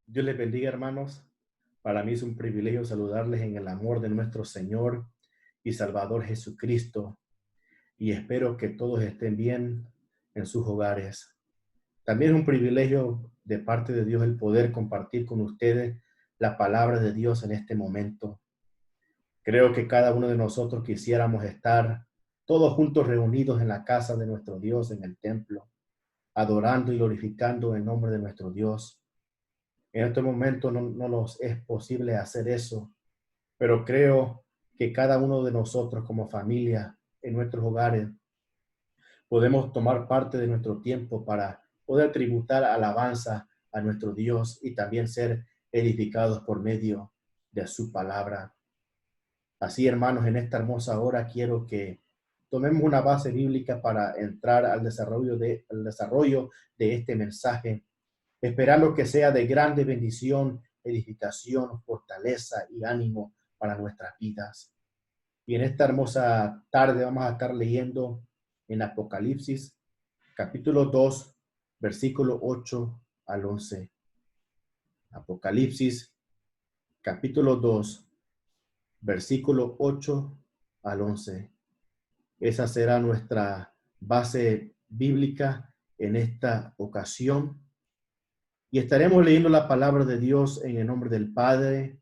Dios les bendiga, hermanos. Para mí es un privilegio saludarles en el amor de nuestro Señor y Salvador Jesucristo, y espero que todos estén bien en sus hogares. También es un privilegio de parte de Dios el poder compartir con ustedes la palabra de Dios en este momento. Creo que cada uno de nosotros quisiéramos estar todos juntos reunidos en la casa de nuestro Dios, en el templo, adorando y glorificando el nombre de nuestro Dios. En este momento no nos es posible hacer eso, pero creo que cada uno de nosotros como familia en nuestros hogares podemos tomar parte de nuestro tiempo para poder tributar alabanza a nuestro Dios y también ser edificados por medio de su palabra. Así, hermanos, en esta hermosa hora quiero que tomemos una base bíblica para entrar al desarrollo de este mensaje, esperando que sea de grande bendición, edificación, fortaleza y ánimo para nuestras vidas. Y en esta hermosa tarde vamos a estar leyendo en Apocalipsis, capítulo 2, versículo 8 al 11. Apocalipsis, capítulo 2, versículo 8 al 11. Esa será nuestra base bíblica en esta ocasión. Y estaremos leyendo la palabra de Dios en el nombre del Padre,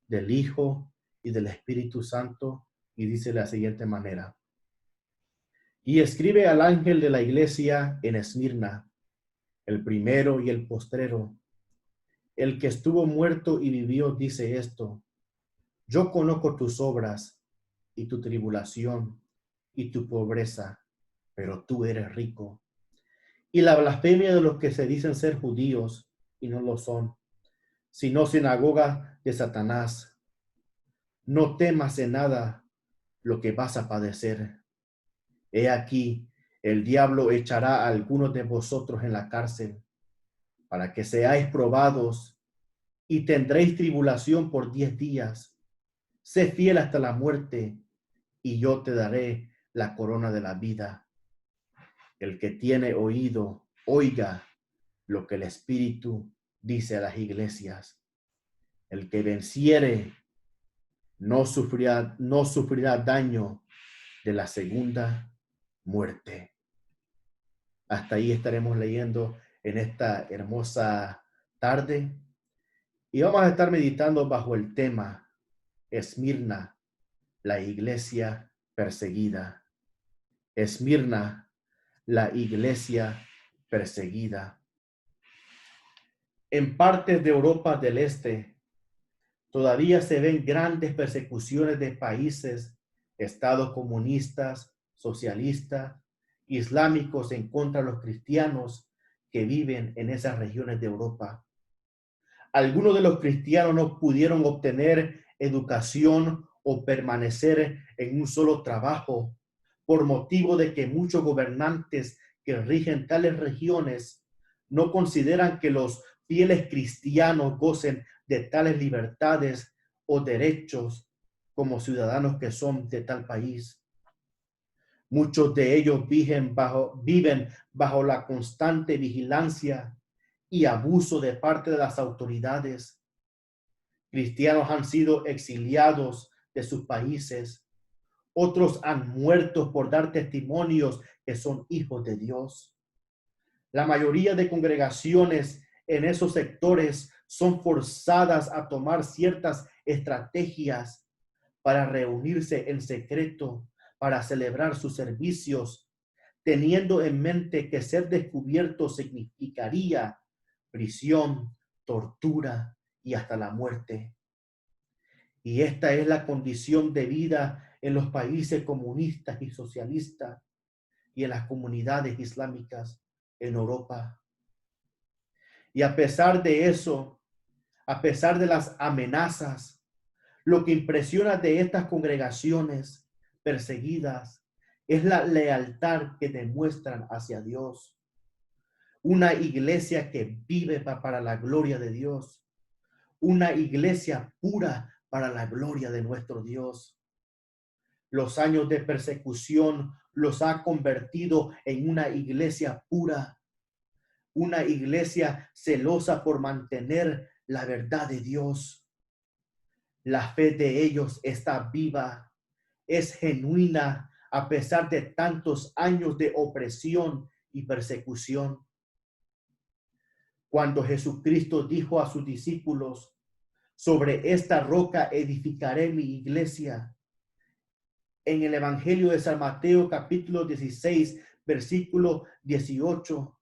del Hijo y del Espíritu Santo. Y dice de la siguiente manera: y escribe al ángel de la iglesia en Esmirna, el primero y el postrero, el que estuvo muerto y vivió, dice esto: yo conozco tus obras y tu tribulación y tu pobreza, pero tú eres rico. Y la blasfemia de los que se dicen ser judíos y no lo son, sino sinagoga de Satanás. No temas en nada lo que vas a padecer. He aquí, el diablo echará a algunos de vosotros en la cárcel, para que seáis probados, y tendréis tribulación por 10 días. Sé fiel hasta la muerte, y yo te daré la corona de la vida. El que tiene oído, oiga lo que el Espíritu dice a las iglesias. El que venciere no sufrirá daño de la segunda muerte. Hasta ahí estaremos leyendo en esta hermosa tarde. Y vamos a estar meditando bajo el tema Esmirna, la iglesia perseguida. Esmirna, la iglesia perseguida. En partes de Europa del Este todavía se ven grandes persecuciones de países, estados comunistas, socialistas, islámicos en contra de los cristianos que viven en esas regiones de Europa. Algunos de los cristianos no pudieron obtener educación o permanecer en un solo trabajo por motivo de que muchos gobernantes que rigen tales regiones no consideran que los fieles cristianos gocen de tales libertades o derechos como ciudadanos que son de tal país. Muchos de ellos viven bajo la constante vigilancia y abuso de parte de las autoridades. Cristianos han sido exiliados de sus países. Otros han muerto por dar testimonios que son hijos de Dios. La mayoría de congregaciones en esos sectores son forzadas a tomar ciertas estrategias para reunirse en secreto, para celebrar sus servicios, teniendo en mente que ser descubierto significaría prisión, tortura y hasta la muerte. Y esta es la condición de vida en los países comunistas y socialistas y en las comunidades islámicas en Europa. Y a pesar de eso, a pesar de las amenazas, lo que impresiona de estas congregaciones perseguidas es la lealtad que demuestran hacia Dios. Una iglesia que vive para la gloria de Dios. Una iglesia pura para la gloria de nuestro Dios. Los años de persecución los ha convertido en una iglesia pura, una iglesia celosa por mantener la verdad de Dios. La fe de ellos está viva, es genuina a pesar de tantos años de opresión y persecución. Cuando Jesucristo dijo a sus discípulos, sobre esta roca edificaré mi iglesia, en el Evangelio de San Mateo capítulo 16, versículo 18,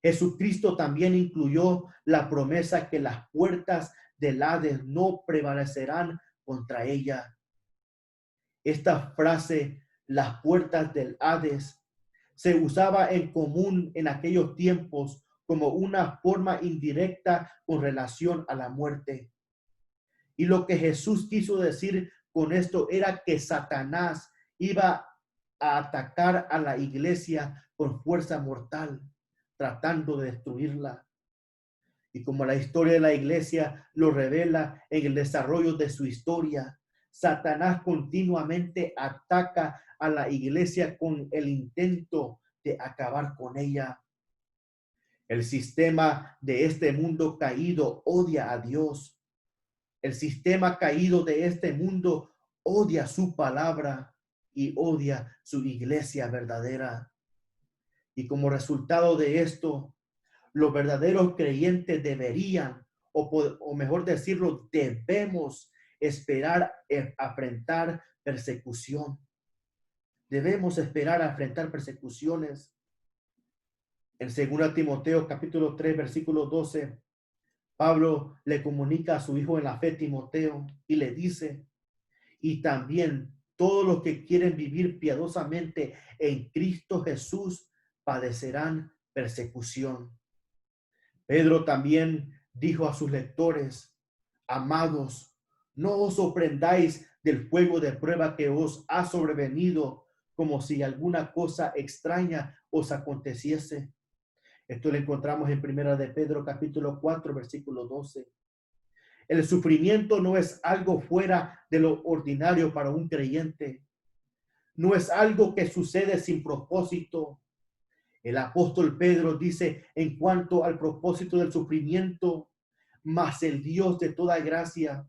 Jesucristo también incluyó la promesa que las puertas del Hades no prevalecerán contra ella. Esta frase, las puertas del Hades, se usaba en común en aquellos tiempos como una forma indirecta con relación a la muerte. Y lo que Jesús quiso decir con esto era que Satanás iba a atacar a la iglesia con fuerza mortal, tratando de destruirla. Y como la historia de la iglesia lo revela en el desarrollo de su historia, Satanás continuamente ataca a la iglesia con el intento de acabar con ella. El sistema de este mundo caído odia a Dios. El sistema caído de este mundo odia su palabra y odia su iglesia verdadera. Y como resultado de esto, los verdaderos creyentes deberían, o mejor decirlo, debemos esperar a enfrentar persecución. Debemos esperar a enfrentar persecuciones. En 2 Timoteo capítulo 3, versículo 12, Pablo le comunica a su hijo en la fe, Timoteo, y le dice, y también todos los que quieren vivir piadosamente en Cristo Jesús padecerán persecución. Pedro también dijo a sus lectores, amados, no os sorprendáis del fuego de prueba que os ha sobrevenido, como si alguna cosa extraña os aconteciese. Esto lo encontramos en Primera de Pedro capítulo 4, versículo 12. El sufrimiento no es algo fuera de lo ordinario para un creyente. No es algo que sucede sin propósito. El apóstol Pedro dice en cuanto al propósito del sufrimiento, mas el Dios de toda gracia,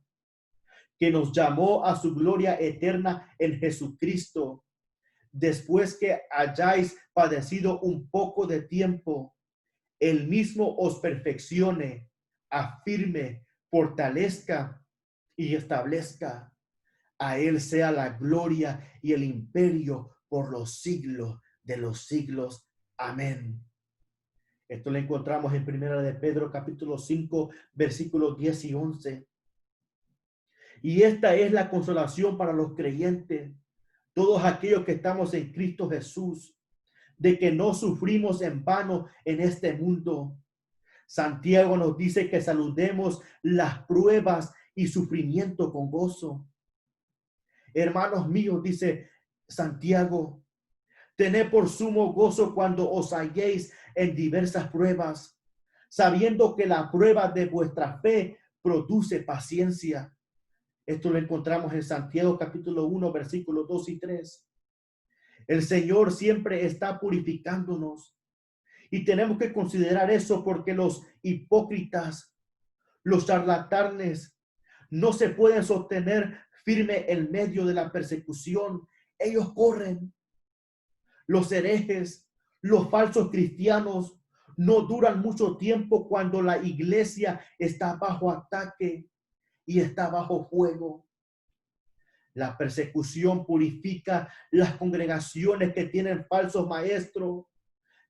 que nos llamó a su gloria eterna en Jesucristo, después que hayáis padecido un poco de tiempo, él mismo os perfeccione, afirme, fortalezca y establezca. A él sea la gloria y el imperio por los siglos de los siglos. Amén. Esto lo encontramos en Primera de Pedro capítulo 5, versículos 10 y 11. Y esta es la consolación para los creyentes, todos aquellos que estamos en Cristo Jesús, de que no sufrimos en vano en este mundo. Santiago nos dice que saludemos las pruebas y sufrimiento con gozo. Hermanos míos, dice Santiago, tened por sumo gozo cuando os halléis en diversas pruebas, sabiendo que la prueba de vuestra fe produce paciencia. Esto lo encontramos en Santiago capítulo 1, versículos 2 y 3. El Señor siempre está purificándonos y tenemos que considerar eso porque los hipócritas, los charlatanes, no se pueden sostener firme en medio de la persecución. Ellos corren. Los herejes, los falsos cristianos, no duran mucho tiempo cuando la iglesia está bajo ataque y está bajo fuego. La persecución purifica las congregaciones que tienen falsos maestros,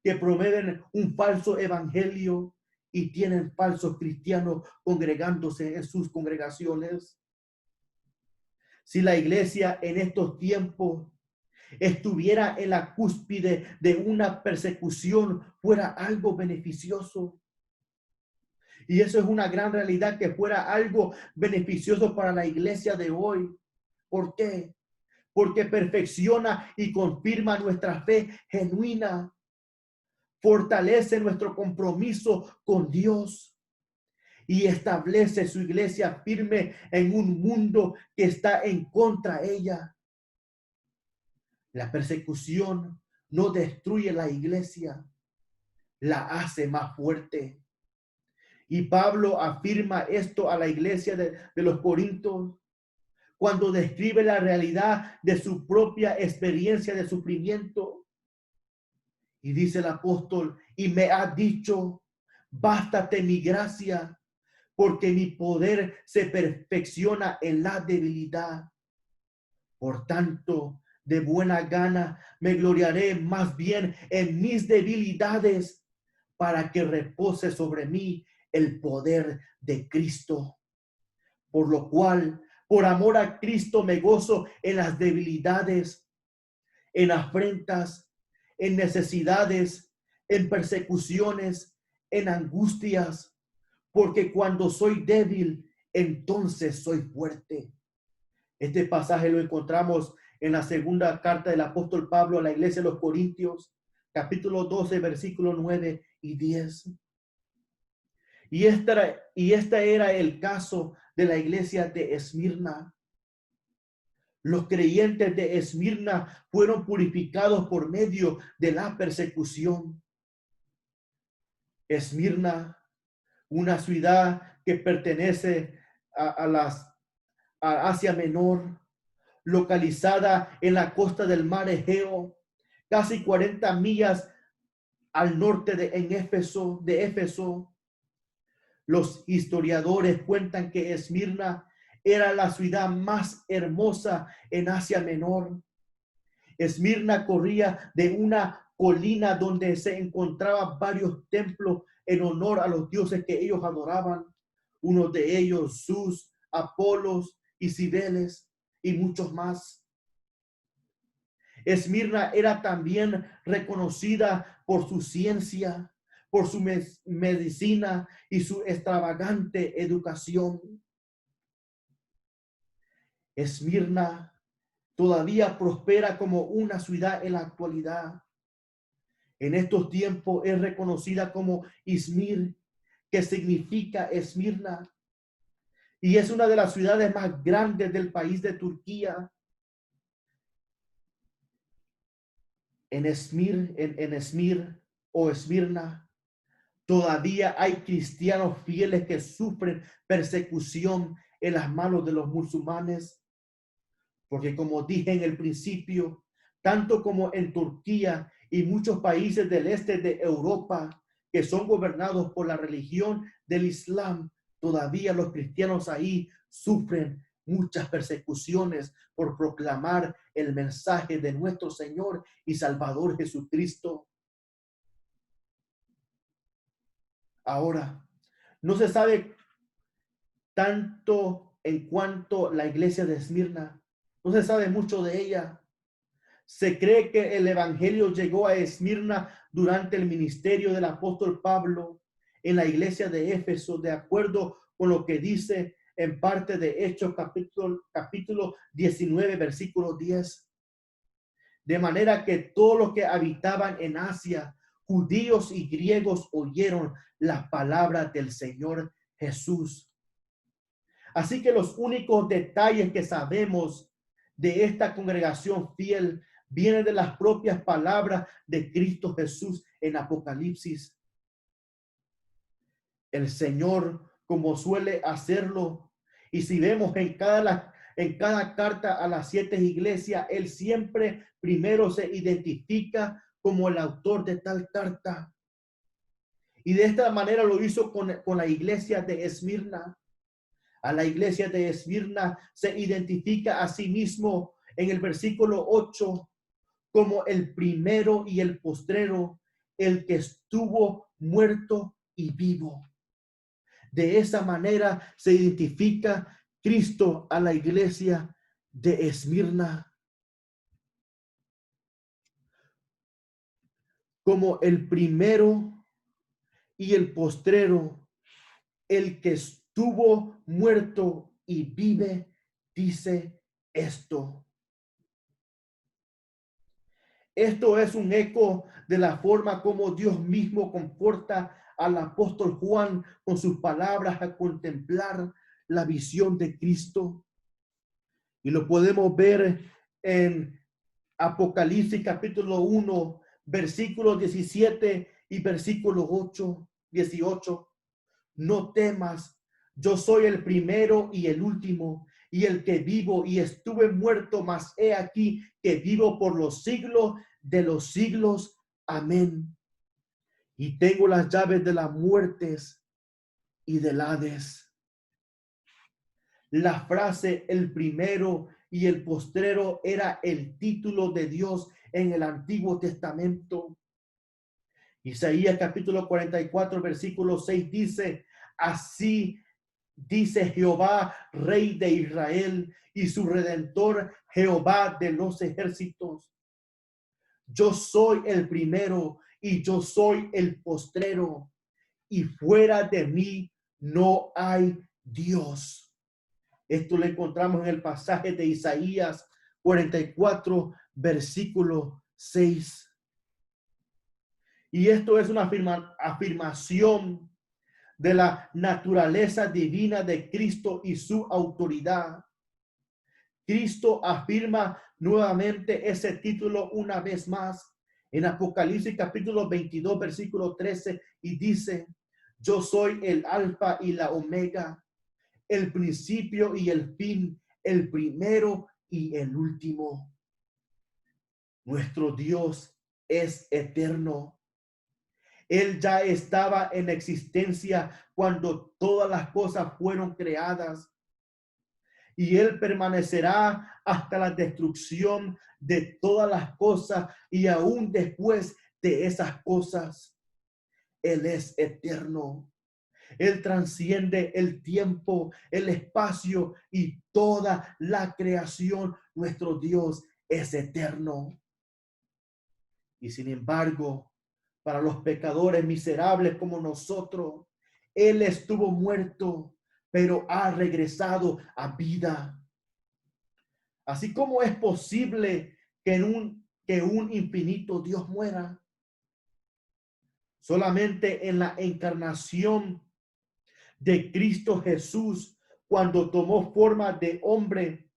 que promueven un falso evangelio y tienen falsos cristianos congregándose en sus congregaciones. Si la iglesia en estos tiempos estuviera en la cúspide de una persecución, fuera algo beneficioso. Y eso es una gran realidad, que fuera algo beneficioso para la iglesia de hoy. ¿Por qué? Porque perfecciona y confirma nuestra fe genuina. Fortalece nuestro compromiso con Dios y establece su iglesia firme en un mundo que está en contra de ella. La persecución no destruye la iglesia, la hace más fuerte. Y Pablo afirma esto a la iglesia de los Corintios cuando describe la realidad de su propia experiencia de sufrimiento. Y dice el apóstol, y me ha dicho, bástate mi gracia, porque mi poder se perfecciona en la debilidad. Por tanto, de buena gana me gloriaré más bien en mis debilidades, para que repose sobre mí el poder de Cristo. Por lo cual, por amor a Cristo, me gozo en las debilidades, en afrentas, en necesidades, en persecuciones, en angustias, porque cuando soy débil, entonces soy fuerte. Este pasaje lo encontramos en la segunda carta del apóstol Pablo a la iglesia de los Corintios, capítulo 12, versículos 9 y 10. Y este era el caso de la iglesia de Esmirna. Los creyentes de Esmirna fueron purificados por medio de la persecución. Esmirna, una ciudad que pertenece a Asia Menor, localizada en la costa del mar Egeo, casi 40 millas al norte de Éfeso. Los historiadores cuentan que Esmirna era la ciudad más hermosa en Asia Menor. Esmirna corría de una colina donde se encontraban varios templos en honor a los dioses que ellos adoraban. Uno de ellos, Zeus, Apolos y Cibeles y muchos más. Esmirna era también reconocida por su ciencia, por su medicina y su extravagante educación. Esmirna todavía prospera como una ciudad en la actualidad. En estos tiempos es reconocida como Izmir, que significa Esmirna, y es una de las ciudades más grandes del país de Turquía. En Esmir o Esmirna, todavía hay cristianos fieles que sufren persecución en las manos de los musulmanes. Porque como dije en el principio, tanto como en Turquía y muchos países del este de Europa que son gobernados por la religión del Islam, todavía los cristianos ahí sufren muchas persecuciones por proclamar el mensaje de nuestro Señor y Salvador Jesucristo. Ahora, no se sabe tanto en cuanto la iglesia de Esmirna, no se sabe mucho de ella. Se cree que el evangelio llegó a Esmirna durante el ministerio del apóstol Pablo en la iglesia de Éfeso, de acuerdo con lo que dice en parte de Hechos capítulo 19, versículo 10. De manera que todos los que habitaban en Asia, judíos y griegos, oyeron la palabra del Señor Jesús. Así que los únicos detalles que sabemos de esta congregación fiel vienen de las propias palabras de Cristo Jesús en Apocalipsis. El Señor, como suele hacerlo, y si vemos en cada carta a las 7 iglesias, Él siempre primero se identifica como el autor de tal carta. Y de esta manera lo hizo con la iglesia de Esmirna. A la iglesia de Esmirna se identifica a sí mismo en el versículo 8 como el primero y el postrero, el que estuvo muerto y vivo. De esa manera se identifica Cristo a la iglesia de Esmirna como el primero y el postrero, el que estuvo muerto y vive, dice esto. Esto es un eco de la forma como Dios mismo conforta al apóstol Juan con sus palabras a contemplar la visión de Cristo. Y lo podemos ver en Apocalipsis capítulo 1, versículos 17 y versículo 18. no temas, yo soy el primero y el último, y el que vivo, y estuve muerto, mas he aquí que vivo por los siglos de los siglos. Amén. Y tengo las llaves de las muertes y del Hades. La frase el primero y el postrero era el título de Dios en el Antiguo Testamento. Isaías capítulo 44, versículo 6 dice: así dice Jehová, Rey de Israel, y su Redentor, Jehová de los ejércitos: yo soy el primero y yo soy el postrero, y fuera de mí no hay Dios. Esto lo encontramos en el pasaje de Isaías 44, versículo 6. Y esto es una afirmación de la naturaleza divina de Cristo y su autoridad. Cristo afirma nuevamente ese título una vez más en Apocalipsis capítulo 22, versículo 13, y dice: yo soy el alfa y la omega, el principio y el fin, el primero y el último. Nuestro Dios es eterno. Él ya estaba en existencia cuando todas las cosas fueron creadas, y Él permanecerá hasta la destrucción de todas las cosas y aún después de esas cosas. Él es eterno. Él trasciende el tiempo, el espacio y toda la creación. Nuestro Dios es eterno. Y sin embargo, para los pecadores miserables como nosotros, Él estuvo muerto, pero ha regresado a vida. Así como es posible que un infinito Dios muera. Solamente en la encarnación de Cristo Jesús, cuando tomó forma de hombre,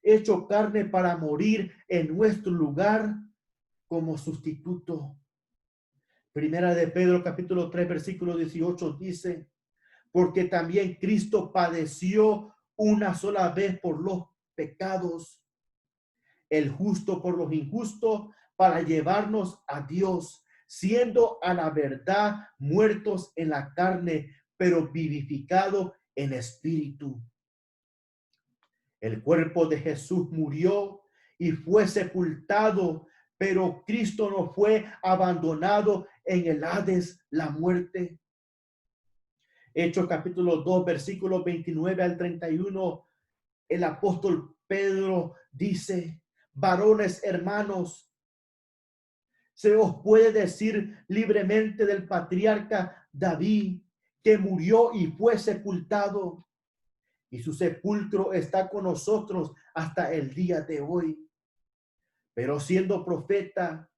hecho carne para morir en nuestro lugar como sustituto. Primera de Pedro capítulo 3 versículo 18 dice: porque también Cristo padeció una sola vez por los pecados, el justo por los injustos, para llevarnos a Dios, siendo a la verdad muertos en la carne, pero vivificado en espíritu. El cuerpo de Jesús murió y fue sepultado, pero Cristo no fue abandonado en el Hades, la muerte. Hechos capítulo 2, versículos 29 al 31, el apóstol Pedro dice: varones hermanos, se os puede decir libremente del patriarca David, que murió y fue sepultado, y su sepulcro está con nosotros hasta el día de hoy. Pero siendo profeta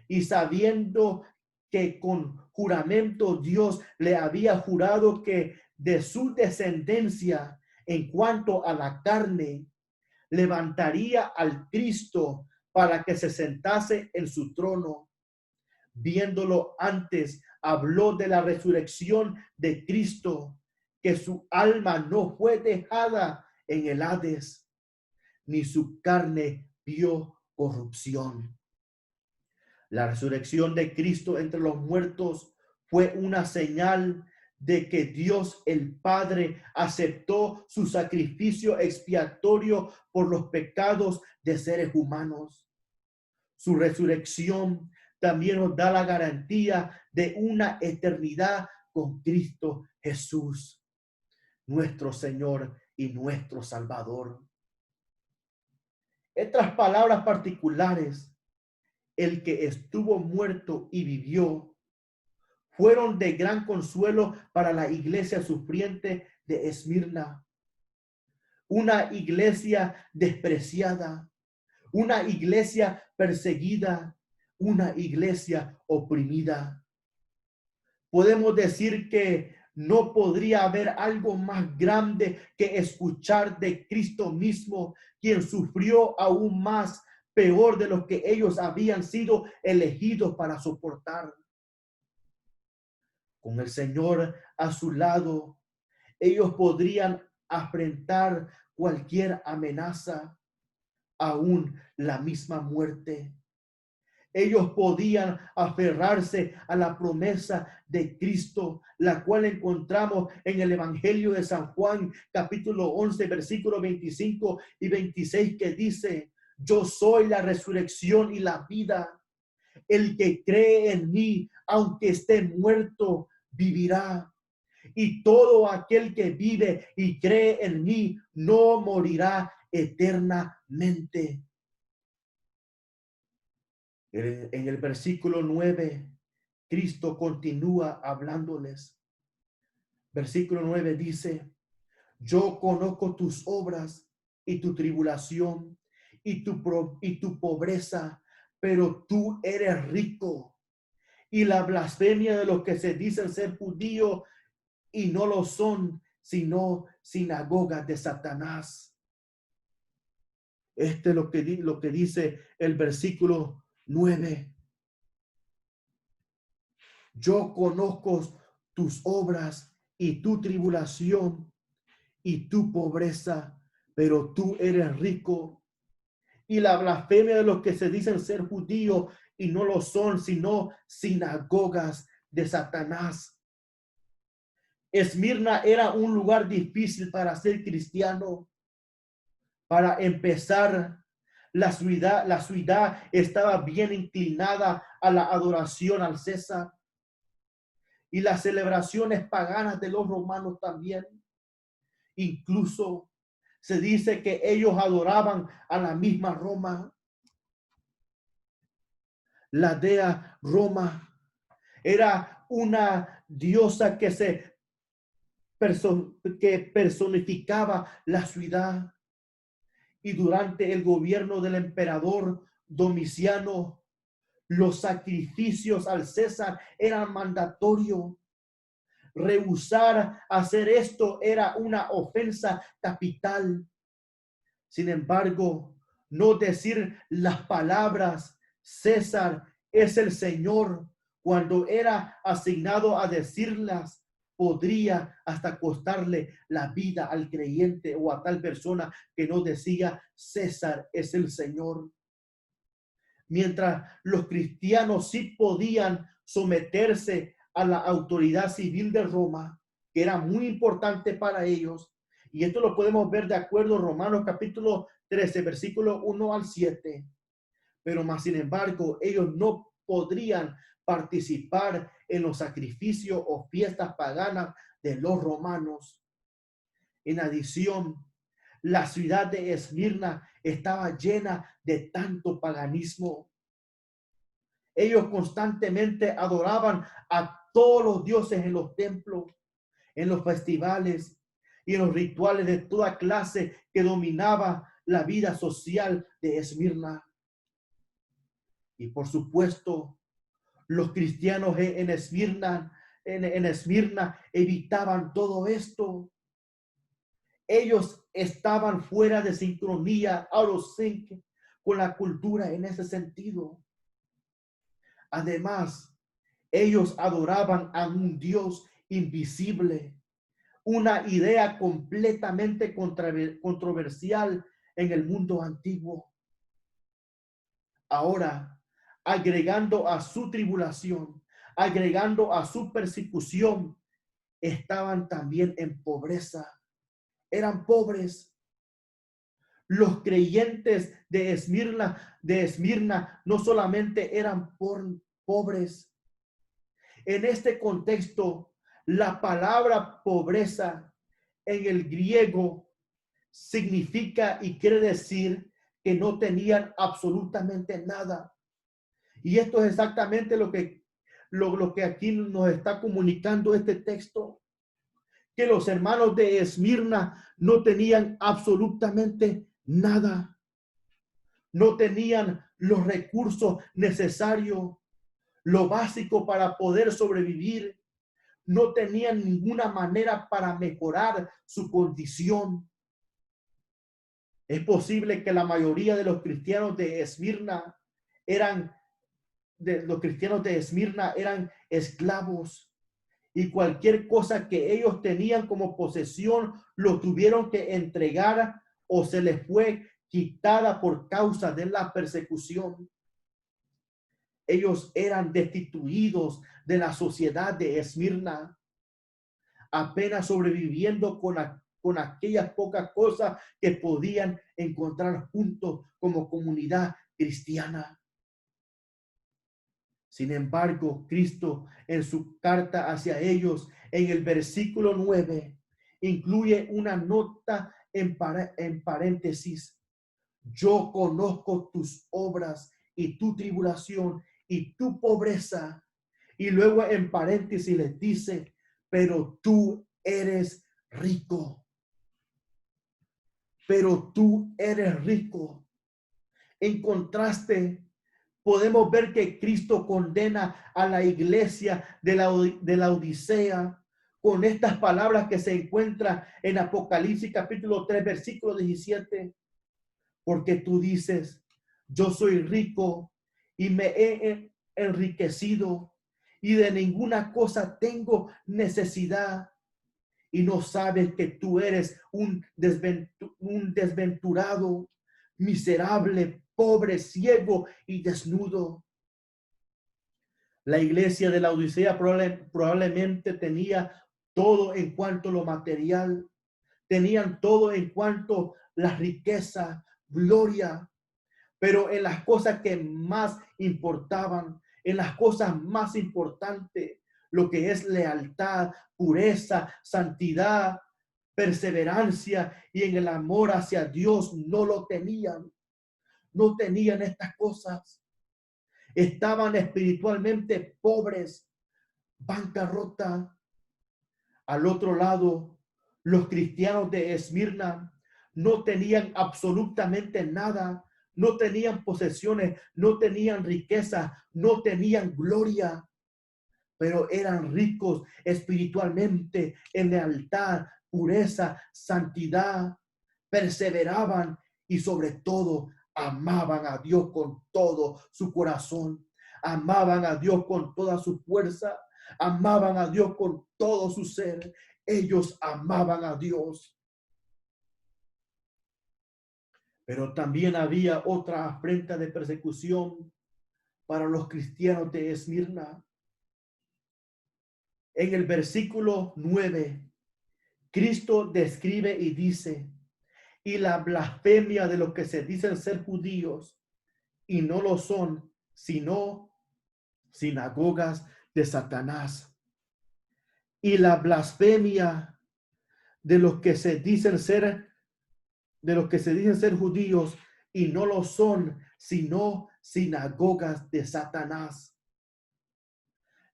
y sabiendo que con juramento Dios le había jurado que de su descendencia, en cuanto a la carne, levantaría al Cristo para que se sentase en su trono. Viéndolo antes, habló de la resurrección de Cristo, que su alma no fue dejada en el Hades, ni su carne vio corrupción. La resurrección de Cristo entre los muertos fue una señal de que Dios el Padre aceptó su sacrificio expiatorio por los pecados de seres humanos. Su resurrección también nos da la garantía de una eternidad con Cristo Jesús, nuestro Señor y nuestro Salvador. Otras palabras particulares: el que estuvo muerto y vivió, fueron de gran consuelo para la iglesia sufriente de Esmirna, una iglesia despreciada, una iglesia perseguida, una iglesia oprimida. Podemos decir que no podría haber algo más grande que escuchar de Cristo mismo, quien sufrió aún más, peor de lo que ellos habían sido elegidos para soportar. Con el Señor a su lado, ellos podrían afrontar cualquier amenaza, aún la misma muerte. Ellos podían aferrarse a la promesa de Cristo, la cual encontramos en el Evangelio de San Juan, capítulo 11, versículos 25 y 26, que dice: yo soy la resurrección y la vida. El que cree en mí, aunque esté muerto, vivirá. Y todo aquel que vive y cree en mí no morirá eternamente. En el versículo 9, Cristo continúa hablándoles. Versículo 9 dice: yo conozco tus obras y tu tribulación y tu pobreza, pero tú eres rico. Y la blasfemia de los que se dicen ser judíos y no lo son, sino sinagogas de Satanás. Este es lo que dice el versículo 9. Yo conozco tus obras y tu tribulación y tu pobreza, pero tú eres rico. Y la blasfemia de los que se dicen ser judíos y no lo son, sino sinagogas de Satanás. Esmirna era un lugar difícil para ser cristiano. Para empezar, la ciudad estaba bien inclinada a la adoración al César y las celebraciones paganas de los romanos también. Incluso se dice que ellos adoraban a la misma Roma. La dea Roma era una diosa que personificaba la ciudad. Y durante el gobierno del emperador Domiciano, los sacrificios al César eran mandatorios. Rehusar hacer esto era una ofensa capital. Sin embargo, no decir las palabras César es el Señor cuando era asignado a decirlas podría hasta costarle la vida al creyente o a tal persona que no decía César es el Señor. Mientras los cristianos sí podían someterse a la autoridad civil de Roma, que era muy importante para ellos, y esto lo podemos ver de acuerdo a Romanos capítulo 13, versículo 1 al 7. Pero más sin embargo, ellos no podrían participar en los sacrificios o fiestas paganas de los romanos. En adición, la ciudad de Esmirna estaba llena de tanto paganismo. Ellos constantemente adoraban a todos los dioses en los templos, en los festivales y en los rituales de toda clase que dominaba la vida social de Esmirna. Y por supuesto, los cristianos en Esmirna evitaban todo esto. Ellos estaban fuera de sincronía, out of sync, con la cultura en ese sentido. Además, ellos adoraban a un Dios invisible, una idea completamente controversial en el mundo antiguo. Ahora, agregando a su tribulación, agregando a su persecución, estaban también en pobreza. Eran pobres. Los creyentes de Esmirna no solamente eran pobres. En este contexto, la palabra pobreza en el griego significa y quiere decir que no tenían absolutamente nada. Y esto es exactamente lo que aquí nos está comunicando este texto, que los hermanos de Esmirna no tenían absolutamente nada. No tenían los recursos necesarios, lo básico para poder sobrevivir. No tenían ninguna manera para mejorar su condición. Es posible que la mayoría de los cristianos de Esmirna eran esclavos y cualquier cosa que ellos tenían como posesión lo tuvieron que entregar o se les fue quitada por causa de la persecución. Ellos eran destituidos de la sociedad de Esmirna, apenas sobreviviendo con aquellas pocas cosas que podían encontrar juntos como comunidad cristiana. Sin embargo, Cristo en su carta hacia ellos, en el versículo 9, incluye una nota en paréntesis. Yo conozco tus obras y tu tribulación y tu pobreza. Y luego en paréntesis les dice, pero tú eres rico. Pero tú eres rico. En contraste, podemos ver que Cristo condena a la iglesia de la Odisea con estas palabras que se encuentran en Apocalipsis capítulo 3, versículo 17. Porque tú dices, yo soy rico y me he enriquecido y de ninguna cosa tengo necesidad. Y no sabes que tú eres un desventurado, miserable, pobre, ciego y desnudo. La iglesia de la Odisea probablemente tenía todo en cuanto a lo material, tenían todo en cuanto a la riqueza, gloria, pero en las cosas que más importaban, en las cosas más importantes, lo que es lealtad, pureza, santidad, perseverancia y en el amor hacia Dios, no lo tenían. No tenían estas cosas. Estaban espiritualmente pobres, bancarrota. Al otro lado, los cristianos de Esmirna no tenían absolutamente nada, no tenían posesiones, no tenían riqueza, no tenían gloria, pero eran ricos espiritualmente en lealtad, pureza, santidad, perseveraban y sobre todo amaban a Dios con todo su corazón, amaban a Dios con toda su fuerza, amaban a Dios con todo su ser. Ellos amaban a Dios. Pero también había otra afrenta de persecución para los cristianos de Esmirna. En el versículo 9, Cristo describe y dice, y la blasfemia de los que se dicen ser judíos y no lo son, sino sinagogas de Satanás. Y la blasfemia de los que se dicen ser judíos y no lo son, sino sinagogas de Satanás.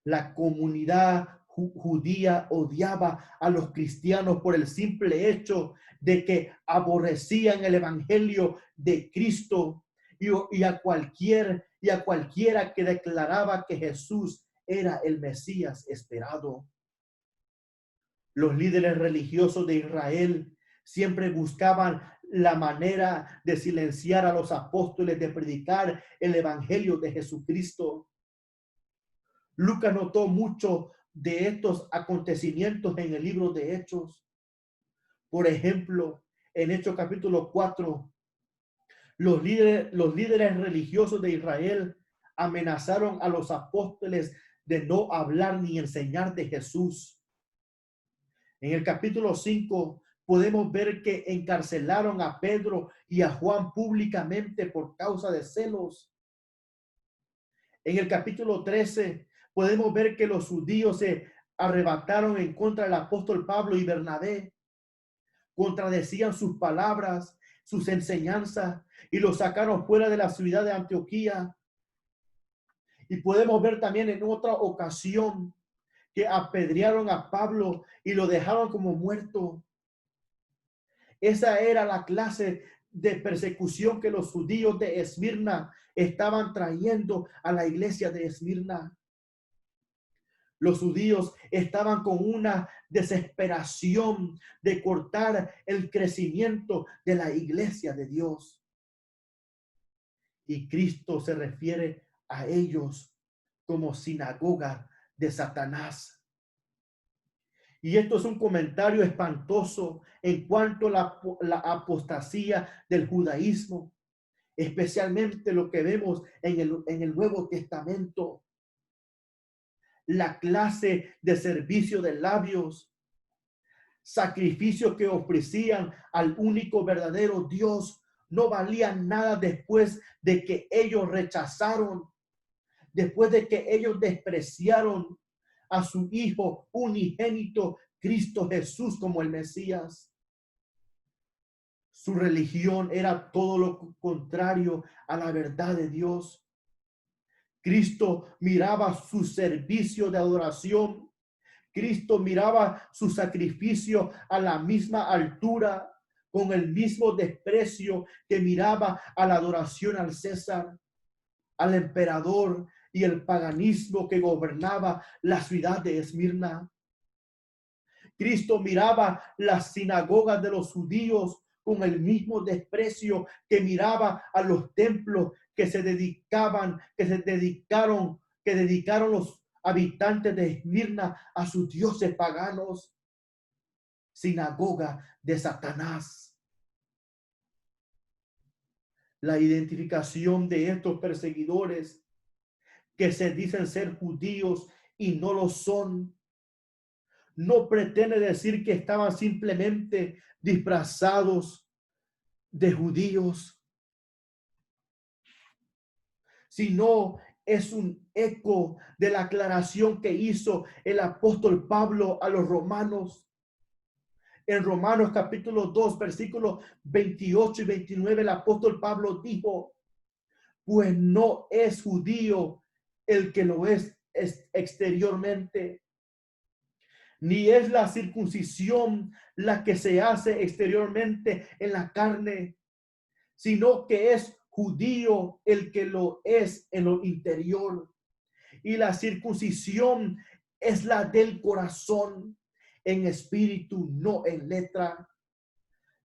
La comunidad judía odiaba a los cristianos por el simple hecho de que aborrecían el evangelio de Cristo y a cualquiera que declaraba que Jesús era el Mesías esperado. Los líderes religiosos de Israel siempre buscaban la manera de silenciar a los apóstoles de predicar el evangelio de Jesucristo. Lucas notó mucho de estos acontecimientos en el libro de Hechos. Por ejemplo, en Hechos capítulo 4, los líderes religiosos de Israel amenazaron a los apóstoles de no hablar ni enseñar de Jesús. En el capítulo 5 podemos ver que encarcelaron a Pedro y a Juan públicamente por causa de celos. En el capítulo 13 podemos ver que los judíos se arrebataron en contra del apóstol Pablo y Bernabé. Contradecían sus palabras, sus enseñanzas y los sacaron fuera de la ciudad de Antioquía. Y podemos ver también en otra ocasión que apedrearon a Pablo y lo dejaron como muerto. Esa era la clase de persecución que los judíos de Esmirna estaban trayendo a la iglesia de Esmirna. Los judíos estaban con una desesperación de cortar el crecimiento de la iglesia de Dios. Y Cristo se refiere a ellos como sinagoga de Satanás. Y esto es un comentario espantoso en cuanto a la apostasía del judaísmo, especialmente lo que vemos en el Nuevo Testamento. La clase de servicio de labios, sacrificios que ofrecían al único verdadero Dios, no valían nada después de que ellos rechazaron, después de que ellos despreciaron a su Hijo unigénito, Cristo Jesús, como el Mesías. Su religión era todo lo contrario a la verdad de Dios. Cristo miraba su servicio de adoración. Cristo miraba su sacrificio a la misma altura, con el mismo desprecio que miraba a la adoración al César, al emperador y el paganismo que gobernaba la ciudad de Esmirna. Cristo miraba las sinagogas de los judíos con el mismo desprecio que miraba a los templos que dedicaron los habitantes de Esmirna a sus dioses paganos. Sinagoga de Satanás. La identificación de estos perseguidores que se dicen ser judíos y no lo son, no pretende decir que estaban simplemente disfrazados de judíos, sino es un eco de la aclaración que hizo el apóstol Pablo a los romanos. En Romanos capítulo 2, versículos 28 y 29, el apóstol Pablo dijo: pues no es judío el que lo es exteriormente, ni es la circuncisión la que se hace exteriormente en la carne, sino que es judío el que lo es en lo interior. Y la circuncisión es la del corazón, en espíritu, no en letra,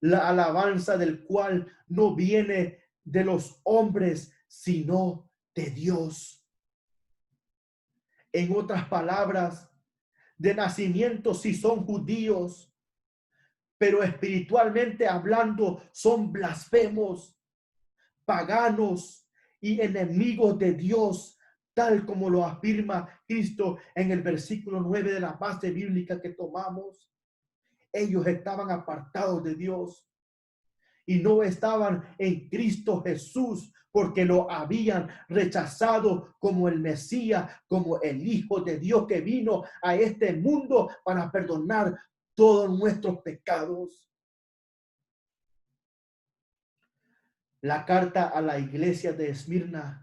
la alabanza del cual no viene de los hombres, sino de Dios. En otras palabras, de nacimiento sí son judíos, pero espiritualmente hablando son blasfemos, paganos y enemigos de Dios, tal como lo afirma Cristo en el versículo 9 de la base bíblica que tomamos. Ellos estaban apartados de Dios y no estaban en Cristo Jesús porque lo habían rechazado como el Mesías, como el Hijo de Dios que vino a este mundo para perdonar todos nuestros pecados. La carta a la iglesia de Esmirna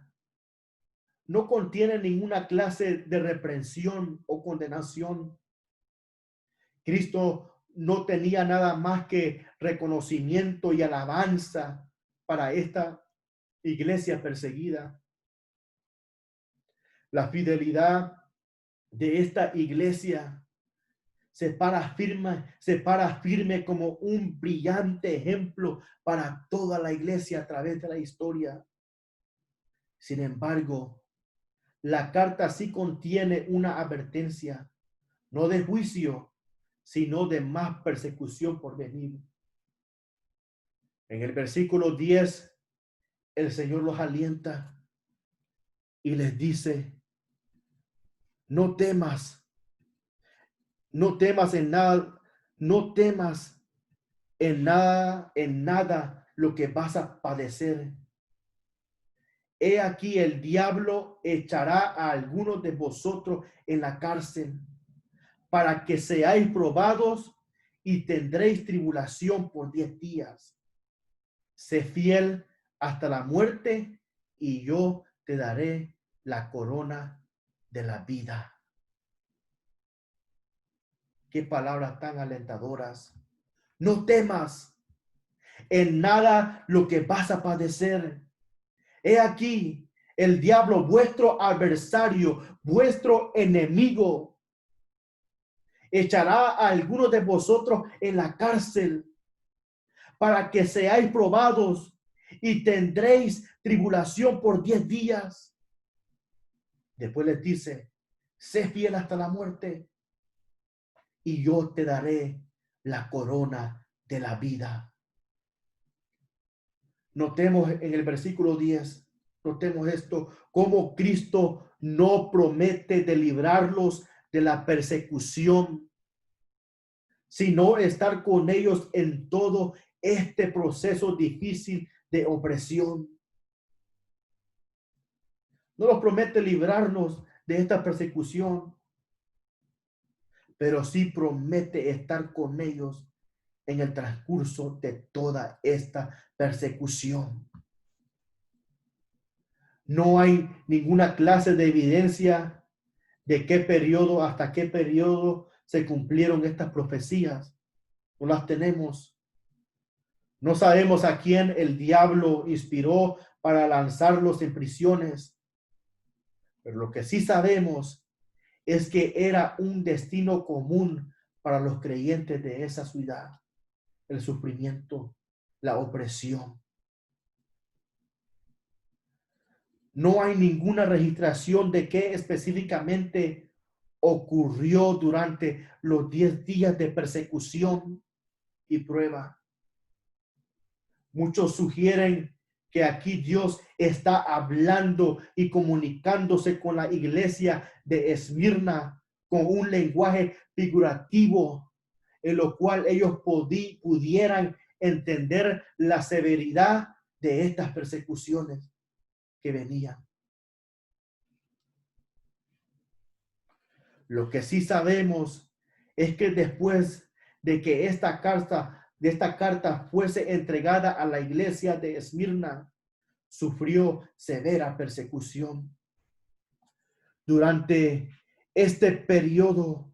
no contiene ninguna clase de reprensión o condenación. Cristo no tenía nada más que reconocimiento y alabanza para esta iglesia perseguida. La fidelidad de esta iglesia se para firme como un brillante ejemplo para toda la iglesia a través de la historia. Sin embargo, la carta sí contiene una advertencia, no de juicio, sino de más persecución por venir. En el versículo 10, el Señor los alienta y les dice: no temas en nada, no temas en nada lo que vas a padecer. He aquí el diablo echará a algunos de vosotros en la cárcel para que seáis probados y tendréis tribulación por 10 días. Sé fiel hasta la muerte y yo te daré la corona de la vida. Qué palabras tan alentadoras. No temas en nada lo que vas a padecer. He aquí el diablo, vuestro adversario, vuestro enemigo, echará a algunos de vosotros en la cárcel para que seáis probados y tendréis tribulación por 10 días. Después les dice: sé fiel hasta la muerte y yo te daré la corona de la vida. Notemos en el versículo 10, notemos esto, cómo Cristo no promete de librarlos de la persecución, sino estar con ellos en todo este proceso difícil de opresión. No nos promete librarnos de esta persecución, pero sí promete estar con ellos en el transcurso de toda esta persecución. No hay ninguna clase de evidencia de qué periodo hasta qué periodo se cumplieron estas profecías. No las tenemos. No sabemos a quién el diablo inspiró para lanzarlos en prisiones. Pero lo que sí sabemos es que era un destino común para los creyentes de esa ciudad: el sufrimiento, la opresión. No hay ninguna registración de qué específicamente ocurrió durante los 10 días de persecución y prueba. Muchos sugieren que aquí Dios está hablando y comunicándose con la iglesia de Esmirna con un lenguaje figurativo, en lo cual ellos pudieran entender la severidad de estas persecuciones que venían. Lo que sí sabemos es que después de que esta carta fuese entregada a la iglesia de Esmirna, sufrió severa persecución. Durante este periodo,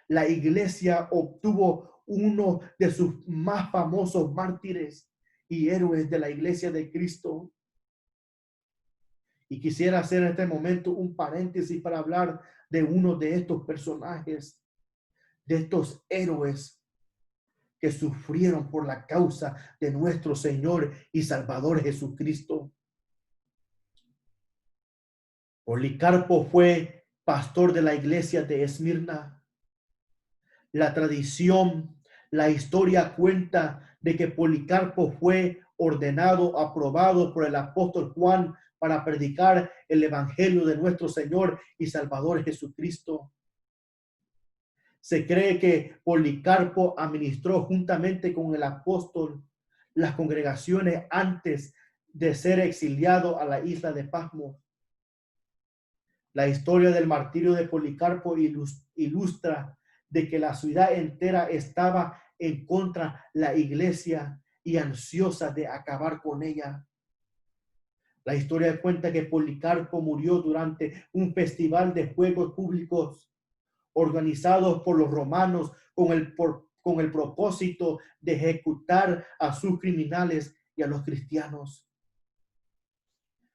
la iglesia obtuvo uno de sus más famosos mártires y héroes de la iglesia de Cristo. Y quisiera hacer en este momento un paréntesis para hablar de uno de estos personajes, de estos héroes que sufrieron por la causa de nuestro Señor y Salvador Jesucristo. Policarpo fue pastor de la iglesia de Esmirna. La tradición, la historia cuenta de que Policarpo fue ordenado, aprobado por el apóstol Juan para predicar el evangelio de nuestro Señor y Salvador Jesucristo. Se cree que Policarpo administró juntamente con el apóstol las congregaciones antes de ser exiliado a la isla de Pasmo. La historia del martirio de Policarpo ilustra de que la ciudad entera estaba en contra de la iglesia y ansiosa de acabar con ella. La historia cuenta que Policarpo murió durante un festival de juegos públicos organizados por los romanos con el propósito de ejecutar a sus criminales y a los cristianos.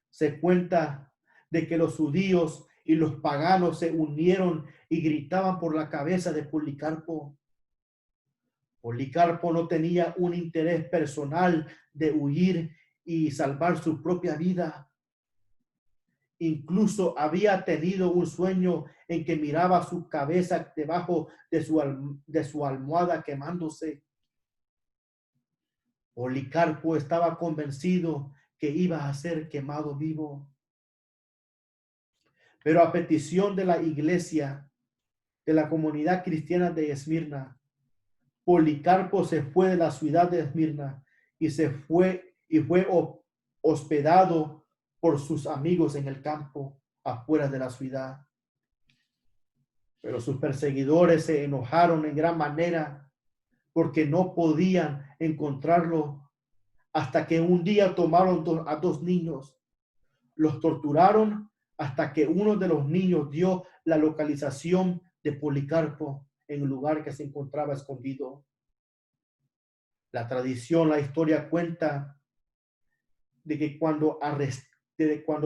Se cuenta de que los judíos y los paganos se unieron y gritaban por la cabeza de Policarpo. Policarpo no tenía un interés personal de huir y salvar su propia vida. Incluso había tenido un sueño en que miraba su cabeza debajo de su almohada quemándose. Policarpo estaba convencido que iba a ser quemado vivo. Pero a petición de la iglesia, de la comunidad cristiana de Esmirna, Policarpo se fue de la ciudad de Esmirna y fue hospedado por sus amigos en el campo afuera de la ciudad. Pero sus perseguidores se enojaron en gran manera porque no podían encontrarlo, hasta que un día tomaron a 2 niños, los torturaron hasta que uno de los niños dio la localización de Policarpo en el lugar que se encontraba escondido. La tradición, la historia cuenta de que cuando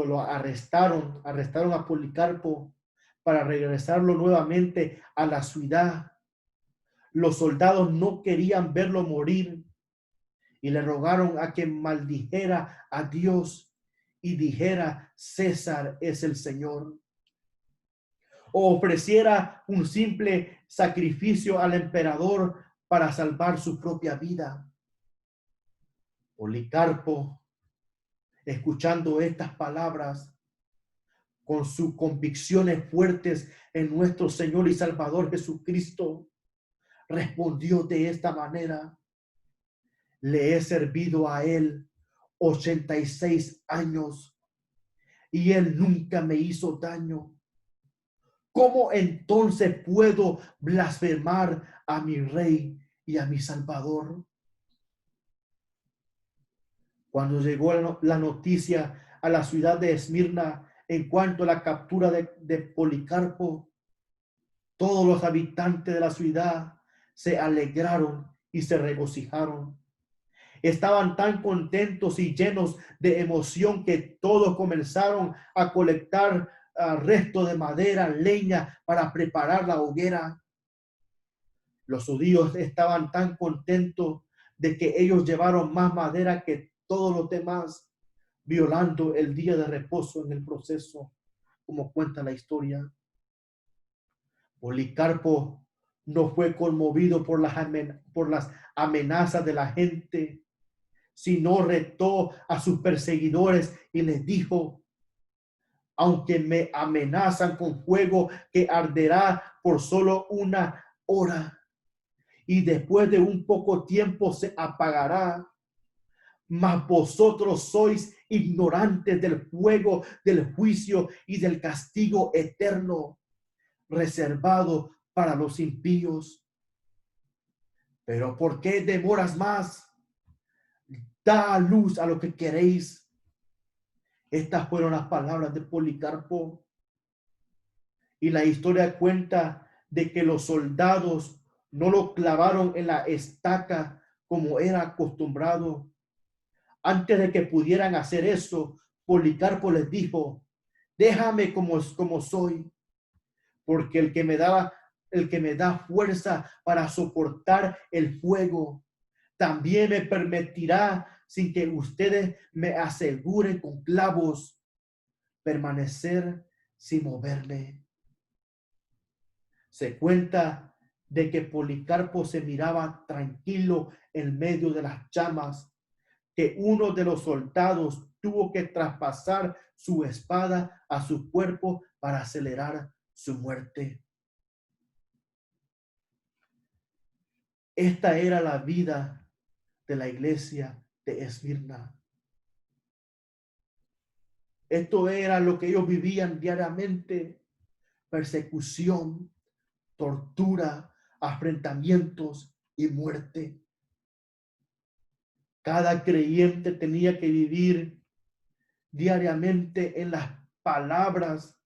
lo arrestaron a Policarpo para regresarlo nuevamente a la ciudad, los soldados no querían verlo morir y le rogaron a que maldijera a Dios y dijera: César es el Señor. o ofreciera un simple sacrificio al emperador para salvar su propia vida. Policarpo, escuchando estas palabras, con sus convicciones fuertes en nuestro Señor y Salvador Jesucristo, respondió de esta manera: le he servido a Él 86 años y Él nunca me hizo daño. ¿Cómo entonces puedo blasfemar a mi Rey y a mi Salvador? Cuando llegó la noticia a la ciudad de Esmirna en cuanto a la captura de Policarpo, todos los habitantes de la ciudad se alegraron y se regocijaron. Estaban tan contentos y llenos de emoción que todos comenzaron a colectar restos de madera, leña para preparar la hoguera. Los judíos estaban tan contentos de que ellos llevaron más madera que todos los demás, violando el día de reposo en el proceso, como cuenta la historia. Policarpo no fue conmovido por las amenazas de la gente, sino retó a sus perseguidores y les dijo: aunque me amenazan con fuego que arderá por solo una hora y después de un poco tiempo se apagará, mas vosotros sois ignorantes del fuego, del juicio y del castigo eterno reservado para los impíos. Pero ¿por qué demoras más? Da a luz a lo que queréis. Estas fueron las palabras de Policarpo. Y la historia cuenta de que los soldados no lo clavaron en la estaca como era acostumbrado. Antes de que pudieran hacer eso, Policarpo les dijo: déjame como soy, porque el que me da fuerza para soportar el fuego, también me permitirá, sin que ustedes me aseguren con clavos, permanecer sin moverme. Se cuenta de que Policarpo se miraba tranquilo en medio de las llamas, que uno de los soldados tuvo que traspasar su espada a su cuerpo para acelerar su muerte. Esta era la vida de la iglesia de Esmirna. Esto era lo que ellos vivían diariamente: persecución, tortura, afrentamientos y muerte. Cada creyente tenía que vivir diariamente en las palabras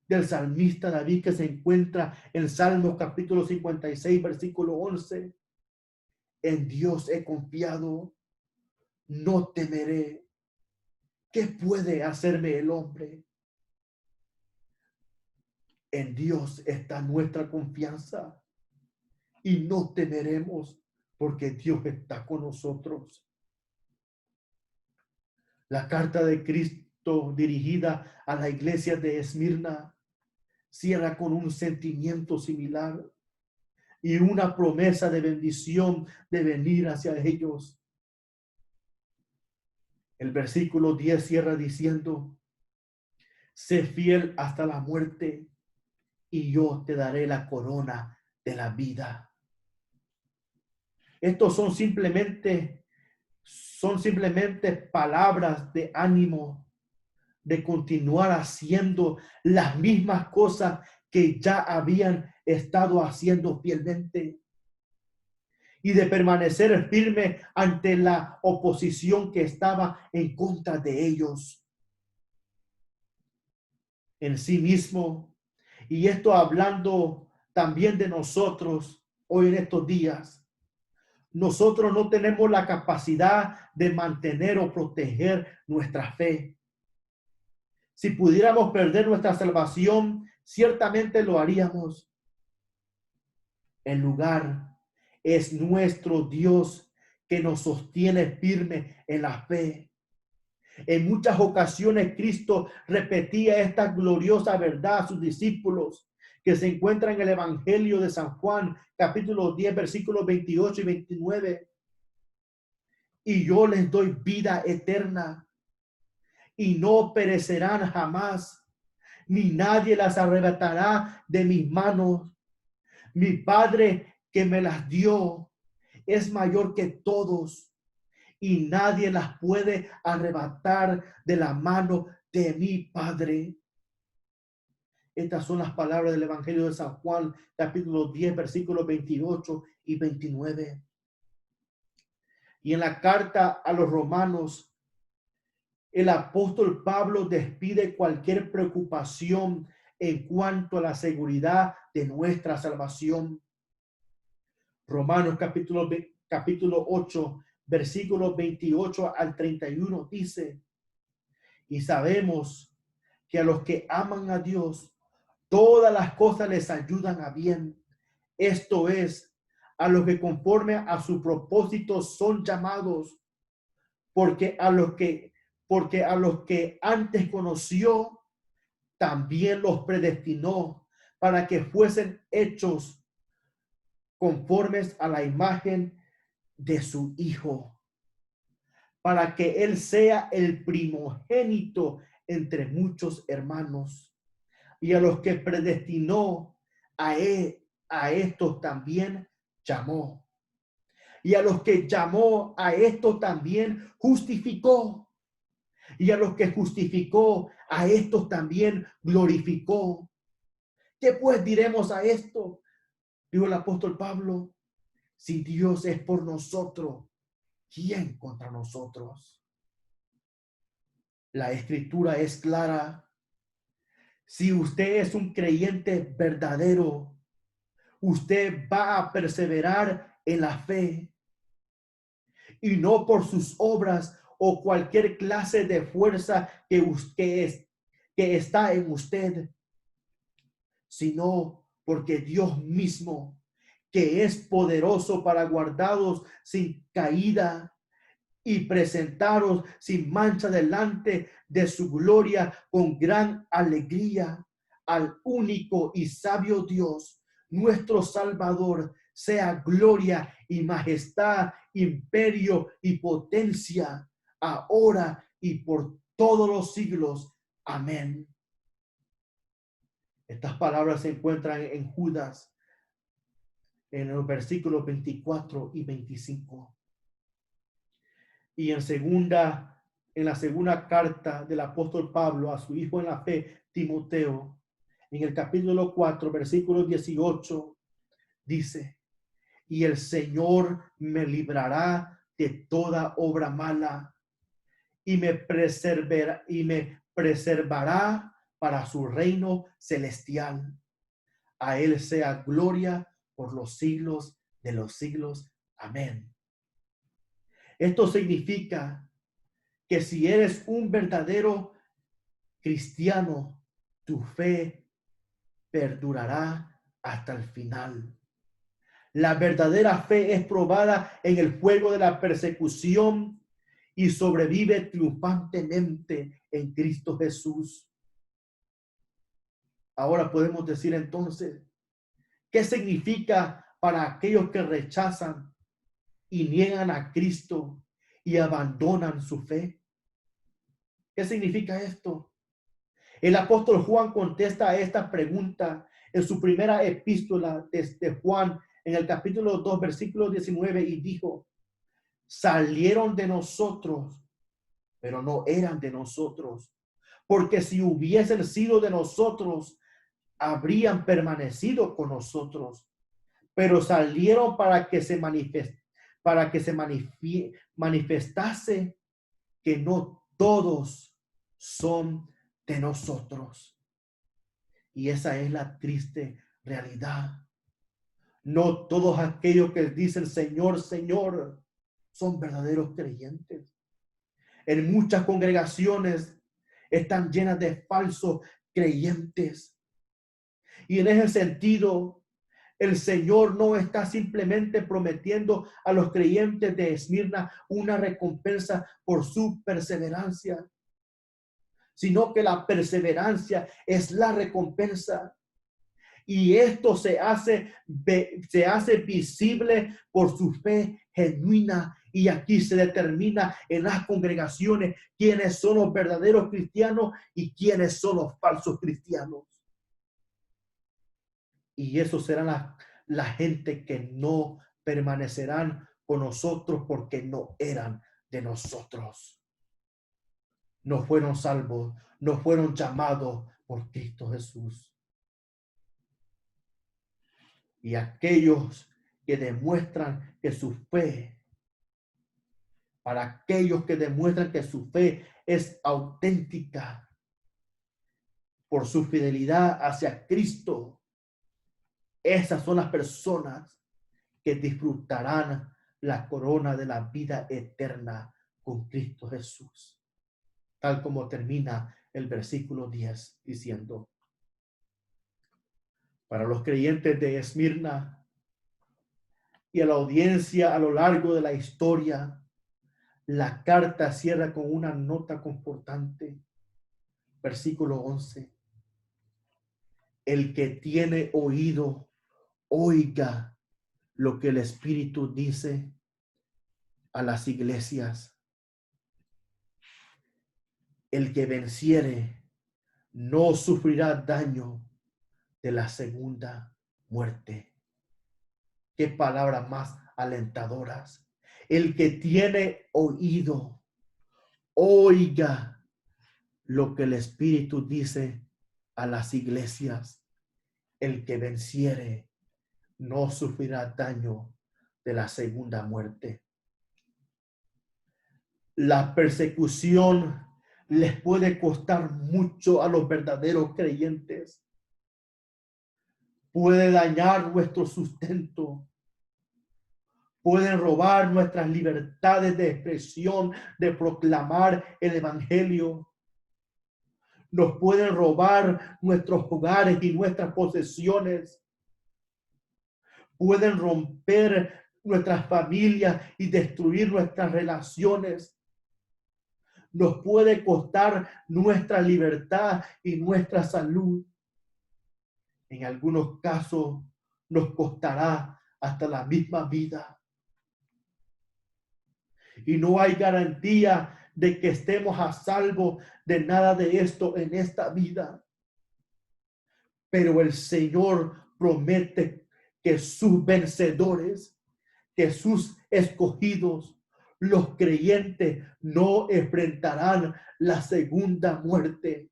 del salmista David, que se encuentra en Salmos capítulo 56, versículo 11. En Dios he confiado, no temeré. ¿Qué puede hacerme el hombre? En Dios está nuestra confianza y no temeremos, porque Dios está con nosotros. La carta de Cristo dirigida a la iglesia de Esmirna cierra con un sentimiento similar y una promesa de bendición de venir hacia ellos. El versículo 10 cierra diciendo: sé fiel hasta la muerte y yo te daré la corona de la vida. Estos son simplemente palabras de ánimo de continuar haciendo las mismas cosas que ya habían estado haciendo fielmente y de permanecer firme ante la oposición que estaba en contra de ellos. En sí mismo, y esto hablando también de nosotros hoy en estos días, nosotros no tenemos la capacidad de mantener o proteger nuestra fe. Si pudiéramos perder nuestra salvación, ciertamente lo haríamos. En lugar, es nuestro Dios que nos sostiene firme en la fe. En muchas ocasiones Cristo repetía esta gloriosa verdad a sus discípulos que se encuentra en el Evangelio de San Juan, capítulo 10, versículos 28 y 29. Y yo les doy vida eterna y no perecerán jamás, ni nadie las arrebatará de mis manos. Mi Padre que me las dio es mayor que todos y nadie las puede arrebatar de la mano de mi Padre. Estas son las palabras del Evangelio de San Juan, capítulo 10, versículos 28 y 29. Y en la carta a los romanos, el apóstol Pablo despide cualquier preocupación en cuanto a la seguridad de nuestra salvación. Romanos capítulo 8, versículos 28 al 31 dice: y sabemos que a los que aman a Dios, todas las cosas les ayudan a bien. Esto es, a los que conforme a su propósito son llamados, porque a los que antes conoció, también los predestinó para que fuesen hechos conformes a la imagen de su Hijo, para que Él sea el primogénito entre muchos hermanos. Y a los que predestinó, a estos también llamó. Y a los que llamó, a estos también justificó. Y a los que justificó, a estos también glorificó. ¿Qué pues diremos a esto? Dijo el apóstol Pablo: si Dios es por nosotros, ¿quién contra nosotros? La escritura es clara. Si usted es un creyente verdadero, usted va a perseverar en la fe y no por sus obras o cualquier clase de fuerza que está en usted, sino porque Dios mismo, que es poderoso para guardaros sin caída y presentaros sin mancha delante de su gloria con gran alegría, al único y sabio Dios, nuestro Salvador, sea gloria y majestad, imperio y potencia, ahora y por todos los siglos. Amén. Estas palabras se encuentran en Judas, en los versículos 24 y 25. Y en la segunda carta del apóstol Pablo a su hijo en la fe, Timoteo, en el capítulo 4, versículo 18, dice: y el Señor me librará de toda obra mala y me preservará para su reino celestial. A él sea gloria por los siglos de los siglos. Amén. Esto significa que si eres un verdadero cristiano, tu fe perdurará hasta el final. La verdadera fe es probada en el fuego de la persecución y sobrevive triunfantemente en Cristo Jesús. Ahora podemos decir entonces, ¿qué significa para aquellos que rechazan y niegan a Cristo y abandonan su fe? ¿Qué significa esto? El apóstol Juan contesta a esta pregunta en su primera epístola desde Juan, en el capítulo 2, versículo 19, y dijo: salieron de nosotros, pero no eran de nosotros, porque si hubiesen sido de nosotros, habrían permanecido con nosotros, pero salieron para que se manifestase que no todos son de nosotros. Y esa es la triste realidad. No todos aquellos que dicen Señor, Señor, son verdaderos creyentes. En muchas congregaciones están llenas de falsos creyentes. Y en ese sentido, el Señor no está simplemente prometiendo a los creyentes de Esmirna una recompensa por su perseverancia, sino que la perseverancia es la recompensa. Y esto se hace visible por su fe genuina. Y aquí se determina en las congregaciones quiénes son los verdaderos cristianos y quiénes son los falsos cristianos. Y eso será la gente que no permanecerán con nosotros porque no eran de nosotros. No fueron salvos, no fueron llamados por Cristo Jesús. Y aquellos que demuestran que su fe, para aquellos que demuestran que su fe es auténtica por su fidelidad hacia Cristo, esas son las personas que disfrutarán la corona de la vida eterna con Cristo Jesús. Tal como termina el versículo 10 diciendo: para los creyentes de Esmirna y a la audiencia a lo largo de la historia, la carta cierra con una nota confortante. Versículo 11. El que tiene oído, oiga lo que el Espíritu dice a las iglesias. El que venciere no sufrirá daño de la segunda muerte. Qué palabras más alentadoras. El que tiene oído, oiga lo que el Espíritu dice a las iglesias. El que venciere no sufrirá daño de la segunda muerte. La persecución les puede costar mucho a los verdaderos creyentes. Puede dañar nuestro sustento. Pueden robar nuestras libertades de expresión, de proclamar el evangelio. Nos pueden robar nuestros hogares y nuestras posesiones. Pueden romper nuestras familias y destruir nuestras relaciones. Nos puede costar nuestra libertad y nuestra salud. En algunos casos nos costará hasta la misma vida. Y no hay garantía de que estemos a salvo de nada de esto en esta vida. Pero el Señor promete que sus vencedores, que sus escogidos, los creyentes, no enfrentarán la segunda muerte.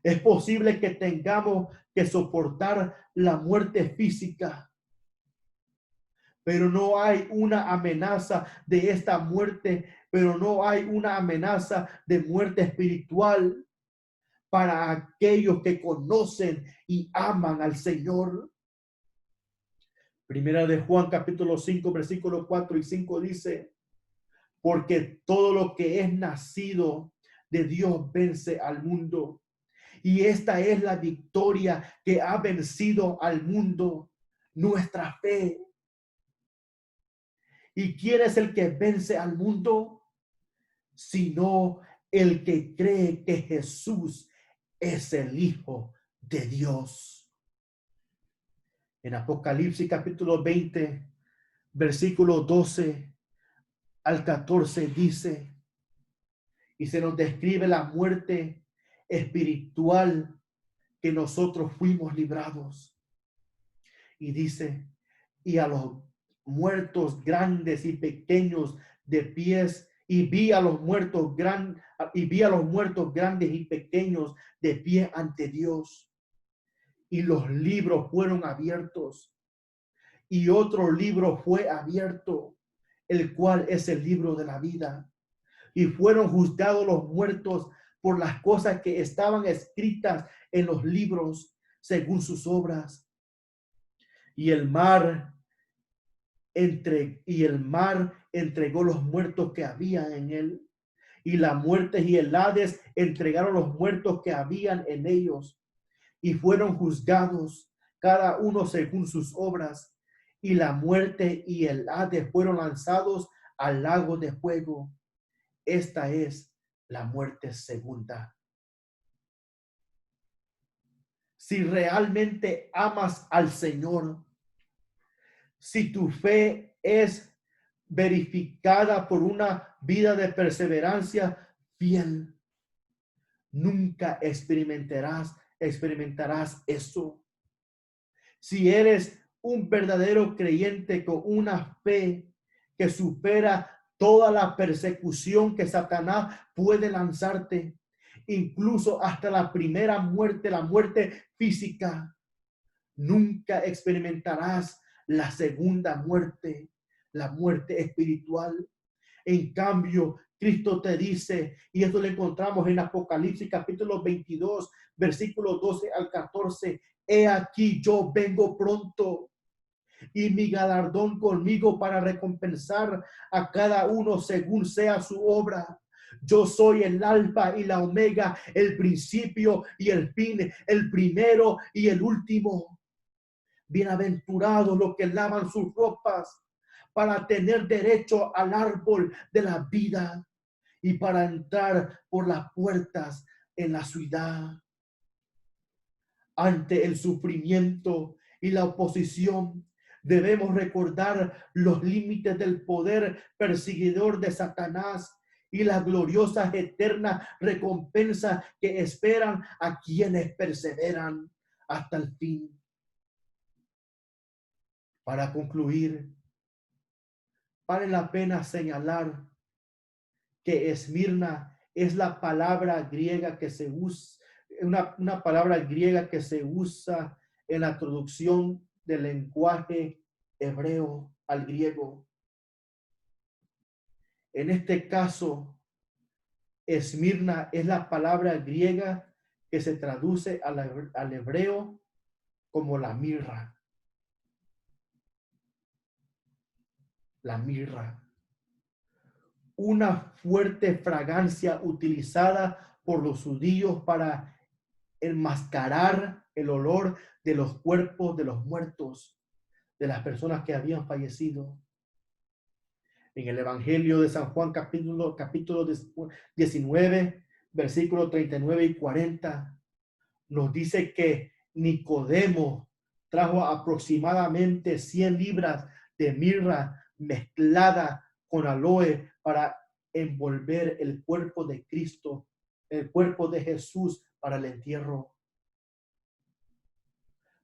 Es posible que tengamos que soportar la muerte física, pero no hay una amenaza de esta muerte, pero no hay una amenaza de muerte espiritual para aquellos que conocen y aman al Señor. Primera de Juan capítulo 5 versículos 4 y 5 dice: porque todo lo que es nacido de Dios vence al mundo. Y esta es la victoria que ha vencido al mundo, nuestra fe. ¿Y quién es el que vence al mundo? Sino el que cree que Jesús es el Hijo de Dios. En Apocalipsis capítulo 20, versículo 12 al 14 dice, y se nos describe la muerte espiritual que nosotros fuimos librados. Y dice, y a los muertos grandes y pequeños de pies, y vi a los muertos grandes y pequeños de pie ante Dios. Y los libros fueron abiertos. Y otro libro fue abierto, el cual es el libro de la vida. Y fueron juzgados los muertos por las cosas que estaban escritas en los libros según sus obras. Y el mar entregó los muertos que había en él. Y la muerte y el Hades entregaron los muertos que habían en ellos. Y fueron juzgados cada uno según sus obras. Y la muerte y el Hades fueron lanzados al lago de fuego. Esta es la muerte segunda. si realmente amas al Señor, si tu fe es verificada por una vida de perseverancia fiel, nunca experimentarás eso. Si eres un verdadero creyente con una fe que supera toda la persecución que Satanás puede lanzarte, incluso hasta la primera muerte, la muerte física, nunca experimentarás la segunda muerte, la muerte espiritual. En cambio, Cristo te dice, y esto lo encontramos en Apocalipsis capítulo 22, versículos 12 al 14, he aquí yo vengo pronto y mi galardón conmigo para recompensar a cada uno según sea su obra. Yo soy el alfa y la omega, el principio y el fin, el primero y el último. Bienaventurados los que lavan sus ropas para tener derecho al árbol de la vida y para entrar por las puertas en la ciudad. Ante el sufrimiento y la oposición, debemos recordar los límites del poder perseguidor de Satanás y las gloriosas eternas recompensas que esperan a quienes perseveran hasta el fin. Para concluir, vale la pena señalar que Esmirna es la palabra griega que se usa, una palabra griega que se usa en la traducción del lenguaje hebreo al griego. En este caso, Esmirna es la palabra griega que se traduce al hebreo como la mirra. La mirra. Una fuerte fragancia utilizada por los judíos para enmascarar el olor de los cuerpos de los muertos, de las personas que habían fallecido. En el Evangelio de San Juan, capítulo 19, versículos 39 y 40, nos dice que Nicodemo trajo aproximadamente 100 libras de mirra mezclada con aloe para envolver el cuerpo de Cristo, el cuerpo de Jesús para el entierro.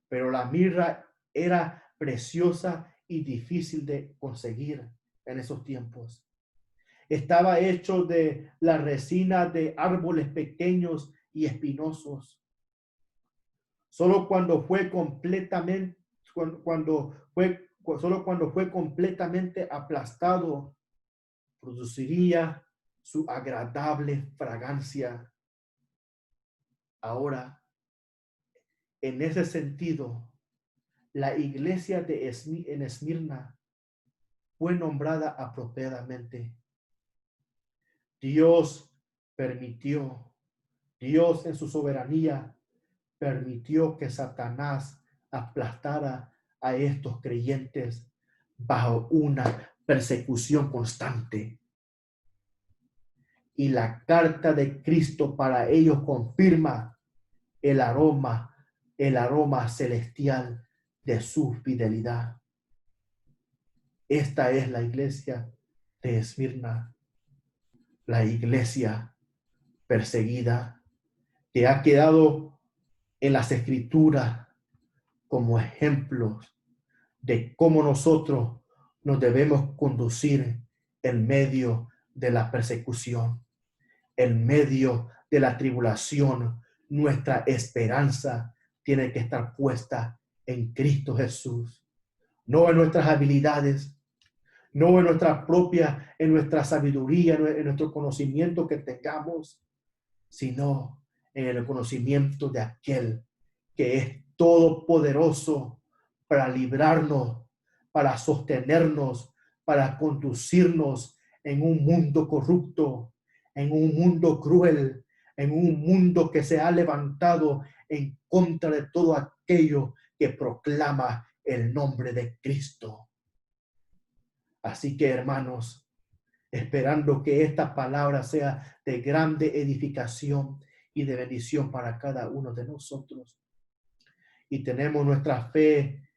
Pero la mirra era preciosa y difícil de conseguir en esos tiempos. Estaba hecho de la resina de árboles pequeños y espinosos. Solo cuando fue completamente aplastado, produciría su agradable fragancia. Ahora, en ese sentido, la iglesia en Esmirna fue nombrada apropiadamente. Dios en su soberanía, permitió que Satanás aplastara a estos creyentes bajo una persecución constante. Y la carta de Cristo para ellos confirma el aroma celestial de su fidelidad. Esta es la iglesia de Esmirna, la iglesia perseguida que ha quedado en las escrituras como ejemplos de cómo nosotros nos debemos conducir en medio de la persecución, en medio de la tribulación. Nuestra esperanza tiene que estar puesta en Cristo Jesús, no en nuestras habilidades, no en en nuestra sabiduría, en nuestro conocimiento que tengamos, sino en el conocimiento de aquel que es todopoderoso para librarnos, para sostenernos, para conducirnos en un mundo corrupto, en un mundo cruel, en un mundo que se ha levantado en contra de todo aquello que proclama el nombre de Cristo. Así que, hermanos, esperando que esta palabra sea de grande edificación y de bendición para cada uno de nosotros, y tenemos nuestra fe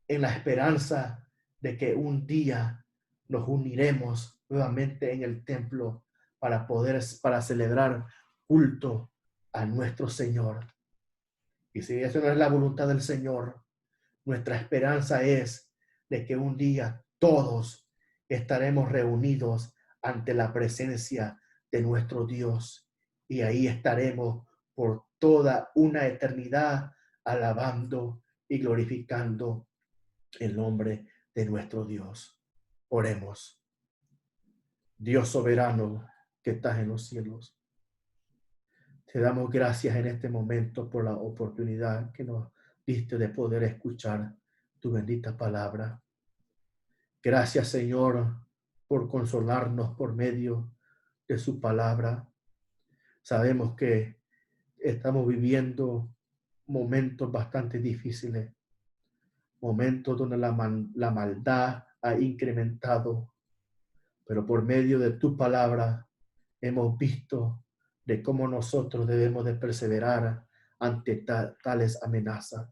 en la esperanza de que un día nos uniremos nuevamente en el templo para celebrar culto a nuestro Señor. Y si eso no es la voluntad del Señor, nuestra esperanza es de que un día todos estaremos reunidos ante la presencia de nuestro Dios. Y ahí estaremos por toda una eternidad alabando y glorificando el nombre de nuestro Dios. Oremos. Dios soberano que estás en los cielos, te damos gracias en este momento por la oportunidad que nos diste de poder escuchar tu bendita palabra. Gracias, Señor, por consolarnos por medio de su palabra. Sabemos que estamos viviendo momentos bastante difíciles, momentos donde la maldad ha incrementado, pero por medio de tu palabra hemos visto de cómo nosotros debemos de perseverar ante tales amenazas.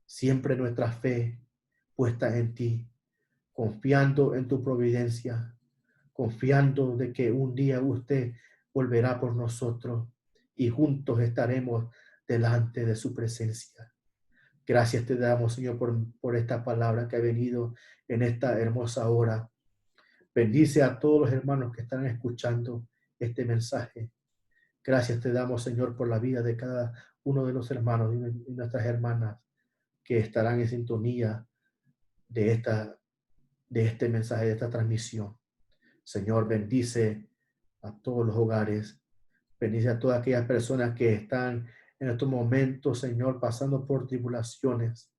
Siempre nuestra fe puesta en ti, confiando en tu providencia, confiando de que un día usted volverá por nosotros y juntos estaremos delante de su presencia. Gracias te damos, Señor, por esta palabra que ha venido en esta hermosa hora. Bendice a todos los hermanos que están escuchando este mensaje. Gracias te damos, Señor, por la vida de cada uno de los hermanos y nuestras hermanas que estarán en sintonía de este mensaje, de esta transmisión. Señor, bendice a todos los hogares. Bendice a todas aquellas personas que están en estos momentos, Señor, pasando por tribulaciones,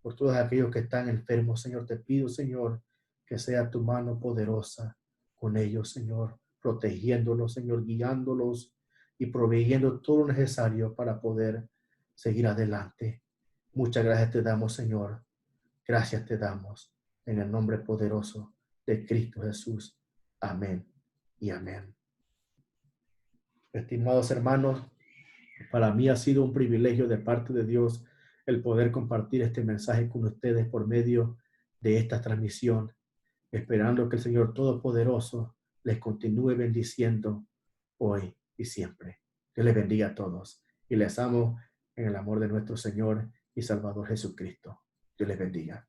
por todos aquellos que están enfermos. Señor, te pido, Señor, que sea tu mano poderosa con ellos, Señor, protegiéndolos, Señor, guiándolos y proveyendo todo lo necesario para poder seguir adelante. Muchas gracias te damos, Señor. Gracias te damos en el nombre poderoso de Cristo Jesús. Amén y amén. Estimados hermanos, para mí ha sido un privilegio de parte de Dios el poder compartir este mensaje con ustedes por medio de esta transmisión, esperando que el Señor Todopoderoso les continúe bendiciendo hoy y siempre. Dios les bendiga a todos y les amo en el amor de nuestro Señor y Salvador Jesucristo. Dios les bendiga.